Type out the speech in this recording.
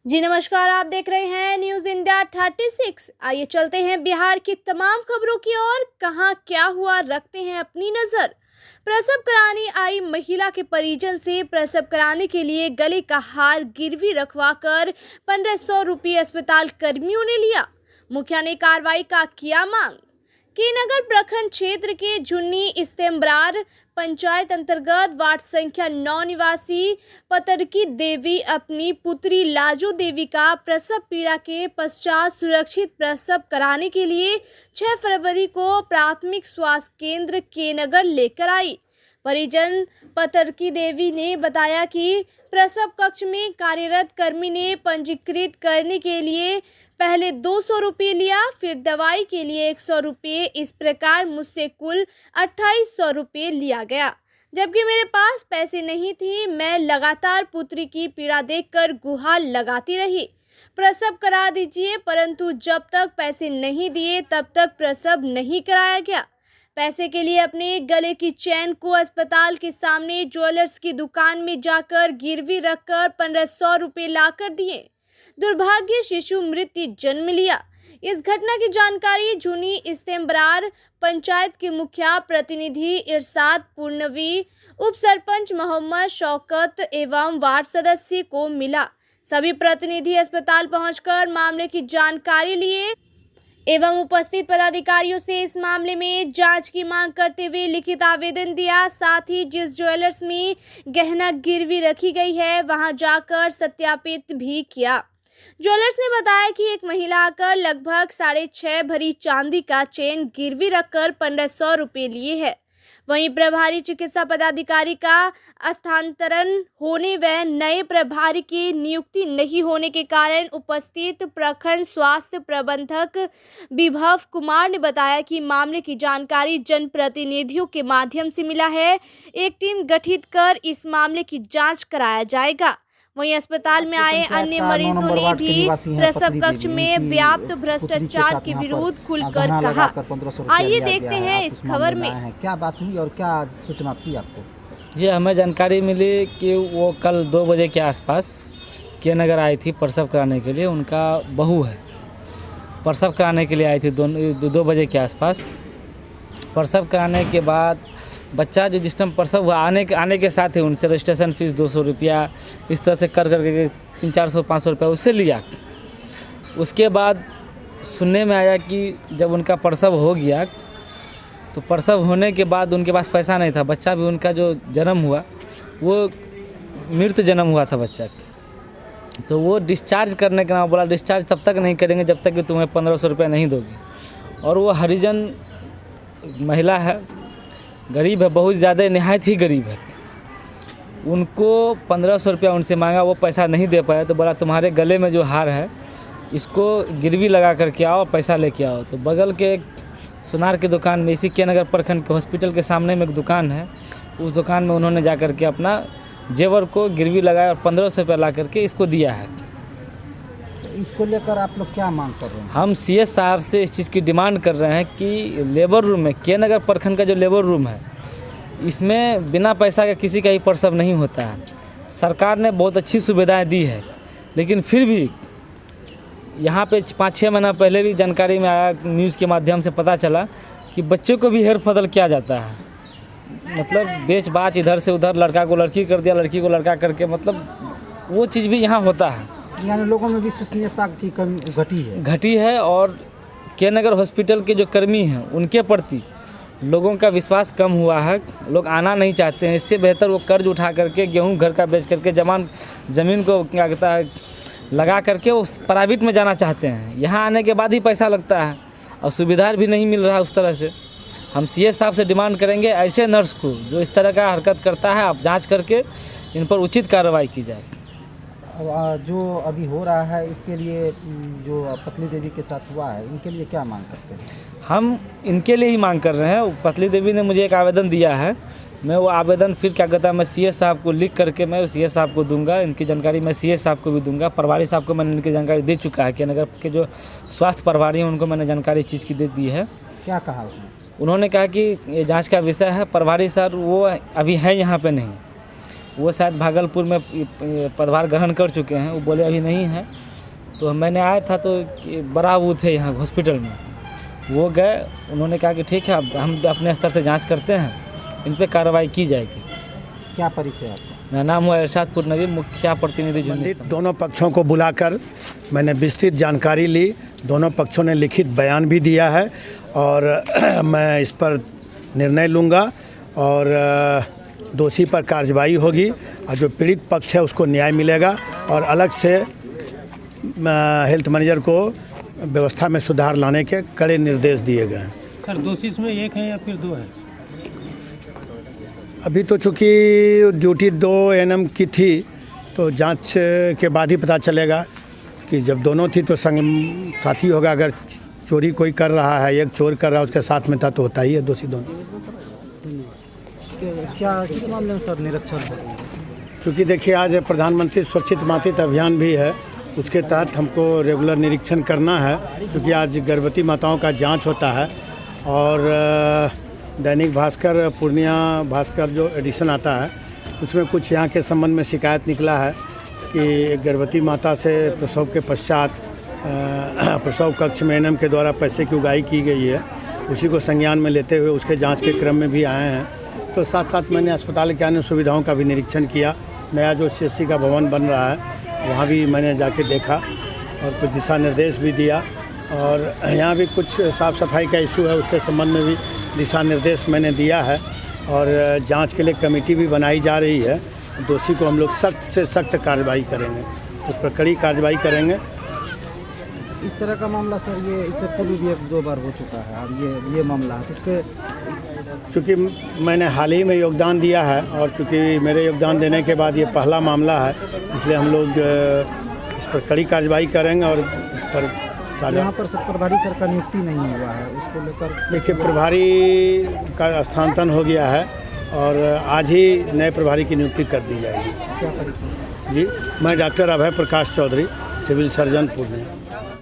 जी नमस्कार, आप देख रहे हैं न्यूज इंडिया 36। आइए चलते हैं बिहार की तमाम खबरों की ओर। कहां क्या हुआ, रखते हैं अपनी नजर। प्रसव कराने आई महिला के परिजन से प्रसव कराने के लिए गले का हार गिरवी रखवाकर 1500 रुपये अस्पताल कर्मियों ने लिया। मुखिया ने कार्रवाई का किया मांग। के नगर प्रखंड क्षेत्र के झुन्नी इस्तेमरार पंचायत अंतर्गत वार्ड संख्या 9 निवासी पतरकी देवी अपनी पुत्री लाजो देवी का प्रसव पीड़ा के पश्चात सुरक्षित प्रसव कराने के लिए 6 फरवरी को प्राथमिक स्वास्थ्य केंद्र के नगर लेकर आई। परिजन पतरकी देवी ने बताया कि प्रसव कक्ष में कार्यरत कर्मी ने पंजीकृत करने के लिए पहले 200 रुपये लिया, फिर दवाई के लिए 100 रुपये। इस प्रकार मुझसे कुल 2800 रुपये लिया गया, जबकि मेरे पास पैसे नहीं थे। मैं लगातार पुत्री की पीड़ा देखकर गुहार लगाती रही, प्रसव करा दीजिए, परंतु जब तक पैसे नहीं दिए तब तक प्रसव नहीं कराया गया। पैसे के लिए अपने गले की चेन को अस्पताल के सामने ज्वेलर्स की दुकान में जाकर गिरवी रखकर 1500 रुपये लाकर दिए। दुर्भाग्य शिशु मृत्यु जन्म लिया। इस घटना की जानकारी झुनी इस्तेमरार पंचायत के मुखिया प्रतिनिधि इरशाद पूर्णवी, उप सरपंच मोहम्मद शौकत एवं वार्ड सदस्य को मिला। सभी प्रतिनिधि अस्पताल पहुंचकर मामले की जानकारी लिए एवं उपस्थित पदाधिकारियों से इस मामले में जांच की मांग करते हुए लिखित आवेदन दिया। साथ ही जिस ज्वेलर्स में गहना गिरवी रखी गई है वहां जाकर सत्यापित भी किया। ज्वेलर्स ने बताया कि एक महिला आकर लगभग 6.5 भरी चांदी का चेन गिरवी रखकर 1500 रुपये लिए है। वहीं प्रभारी चिकित्सा पदाधिकारी का स्थानांतरण होने व नए प्रभारी की नियुक्ति नहीं होने के कारण उपस्थित प्रखंड स्वास्थ्य प्रबंधक विभव कुमार ने बताया कि मामले की जानकारी जनप्रतिनिधियों के माध्यम से मिला है। एक टीम गठित कर इस मामले की जांच कराया जाएगा। वहीं अस्पताल में आए अन्य मरीजों ने भी प्रसव कक्ष में व्याप्त भ्रष्टाचार के विरुद्ध खुलकर कहा। आइए देखते हैं इस खबर में क्या बात हुई और क्या सूचना थी आपको। जी, हमें जानकारी मिली कि वो कल 2 बजे के आसपास के नगर आई थी प्रसव कराने के लिए। उनका बहू है, प्रसव कराने के लिए आई थी 2 बजे के आसपास। प्रसव कराने के बाद बच्चा जो जिस टाइम प्रसव हुआ आने के साथ ही उनसे रजिस्ट्रेशन फीस 200 रुपया इस तरह से कर करके 300-400-500 रुपया उससे लिया। उसके बाद सुनने में आया कि जब उनका प्रसव हो गया तो प्रसव होने के बाद उनके पास पैसा नहीं था। बच्चा भी उनका जो जन्म हुआ वो मृत जन्म हुआ था बच्चा। तो वो डिस्चार्ज करने के नाम बोला डिस्चार्ज तब तक नहीं करेंगे जब तक कि तुम्हें 1500 रुपया नहीं दोगी। और वो हरिजन महिला है, गरीब है, बहुत ज़्यादा नहायत ही गरीब है। उनको 1500 रुपया उनसे मांगा, वो पैसा नहीं दे पाया। तो बोला तुम्हारे गले में जो हार है इसको गिरवी लगा करके आओ, पैसा लेके आओ। तो बगल के एक सुनार की दुकान में, इसी के नगर प्रखंड के हॉस्पिटल के सामने में एक दुकान है, उस दुकान में उन्होंने जा कर के अपना जेवर को गिरवी लगाया और 1500 रुपया ला करके इसको दिया है। इसको लेकर आप लोग क्या मांग कर रहे हैं? हम सीएस साहब से इस चीज़ की डिमांड कर रहे हैं कि लेबर रूम में, के नगर प्रखंड का जो लेबर रूम है इसमें बिना पैसा के किसी का ही प्रसव नहीं होता है। सरकार ने बहुत अच्छी सुविधाएं दी है, लेकिन फिर भी यहाँ पे 5-6 महीना पहले भी जानकारी में आया, न्यूज़ के माध्यम से पता चला कि बच्चों को भी हेर फदल किया जाता है। मतलब बेच बाच इधर से उधर, लड़का को लड़की कर दिया, लड़की को लड़का करके, मतलब वो चीज़ भी यहाँ होता है। यानी लोगों में विश्वसनीयता की कमी घटी है। और के नगर हॉस्पिटल के जो कर्मी हैं उनके प्रति लोगों का विश्वास कम हुआ है, लोग आना नहीं चाहते हैं। इससे बेहतर वो कर्ज उठा करके, गेहूं घर का बेच करके, ज़मीन को क्या कहता है लगा करके वो प्राइवेट में जाना चाहते हैं। यहाँ आने के बाद ही पैसा लगता है और सुविधा भी नहीं मिल रहा है उस तरह से। हम सीएस साहब से डिमांड करेंगे ऐसे नर्स को जो इस तरह का हरकत करता है, आप जाँच करके इन पर उचित कार्रवाई की जाए। जो अभी हो रहा है इसके लिए जो पतली देवी के साथ हुआ है, इनके लिए क्या मांग करते हैं? हम इनके लिए ही मांग कर रहे हैं। पतली देवी ने मुझे एक आवेदन दिया है, मैं वो आवेदन फिर क्या कहता है मैं सीएस साहब को लिख करके मैं सीएस साहब को दूंगा। इनकी जानकारी मैं सीएस साहब को भी दूंगा। प्रभारी साहब को मैंने इनकी जानकारी दे चुका है कि नगर के जो स्वास्थ्य प्रभारी हैं उनको मैंने जानकारी इस चीज़ की दे दी है। क्या कहा उसने? उन्होंने कहा कि ये जाँच का विषय है। प्रभारी सर वो अभी हैं यहाँ पर नहीं, वो शायद भागलपुर में पदभार ग्रहण कर चुके हैं, वो बोले अभी नहीं है। तो मैंने आया था तो बड़ा वो थे यहाँ हॉस्पिटल में, वो गए, उन्होंने कहा कि ठीक है अब हम अपने स्तर से जांच करते हैं, इन पे कार्रवाई की जाएगी। क्या परिचय आपका? मेरा नाम हुआ इरशादपुर नबी, मुखिया प्रतिनिधि संबंधित दोनों पक्षों को बुलाकर मैंने विस्तृत जानकारी ली। दोनों पक्षों ने लिखित बयान भी दिया है और मैं इस पर निर्णय लूँगा और दोषी पर कार्रवाई होगी और जो पीड़ित पक्ष है उसको न्याय मिलेगा और अलग से हेल्थ मैनेजर को व्यवस्था में सुधार लाने के कड़े निर्देश दिए गए हैं। सर दोषी इसमें एक है या फिर दो है? अभी तो चूँकि ड्यूटी 2 एएनएम की थी तो जांच के बाद ही पता चलेगा कि जब दोनों थी तो संग साथी होगा। अगर चोरी कोई कर रहा है, एक चोर कर रहा है, उसके साथ में था तो होता ही है दोषी दोनों। क्या किस मामले में सर निरीक्षण हो रहा है? क्योंकि देखिए आज प्रधानमंत्री सुरक्षित मातृत्व अभियान भी है, उसके तहत हमको रेगुलर निरीक्षण करना है क्योंकि आज गर्भवती माताओं का जांच होता है। और दैनिक भास्कर, पूर्णिया भास्कर जो एडिशन आता है उसमें कुछ यहाँ के संबंध में शिकायत निकला है कि एक गर्भवती माता से प्रसव के पश्चात प्रसव कक्ष में एएनएम के द्वारा पैसे की उगाही की गई है। उसी को संज्ञान में लेते हुए उसके जांच के क्रम में भी आए हैं। तो साथ साथ मैंने अस्पताल के अन्य सुविधाओं का भी निरीक्षण किया। नया जो सीएससी का भवन बन रहा है वहाँ भी मैंने जाके देखा और कुछ दिशा निर्देश भी दिया और यहाँ भी कुछ साफ़ सफाई का इशू है, उसके संबंध में भी दिशा निर्देश मैंने दिया है और जांच के लिए कमेटी भी बनाई जा रही है। दोषी को हम लोग सख्त से सख्त कार्रवाई करेंगे, उस पर कड़ी कार्रवाई करेंगे। इस तरह का मामला सर ये इससे पूर्व भी 1-2 बार हो चुका है और ये मामला है, इस पर चूँकि मैंने हाल ही में योगदान दिया है और चूँकि मेरे योगदान देने के बाद ये पहला मामला है, इसलिए हम लोग इस पर कड़ी कार्रवाई करेंगे और इस पर यहाँ पर सब प्रभारी सर का नियुक्ति नहीं हुआ है, उसको लेकर देखिए प्रभारी का स्थानांतरण हो गया है और आज ही नए प्रभारी की नियुक्ति कर दी जाएगी। क्या परिचय? जी, मैं डॉक्टर अभय प्रकाश चौधरी, सिविल सर्जन पूर्णिया।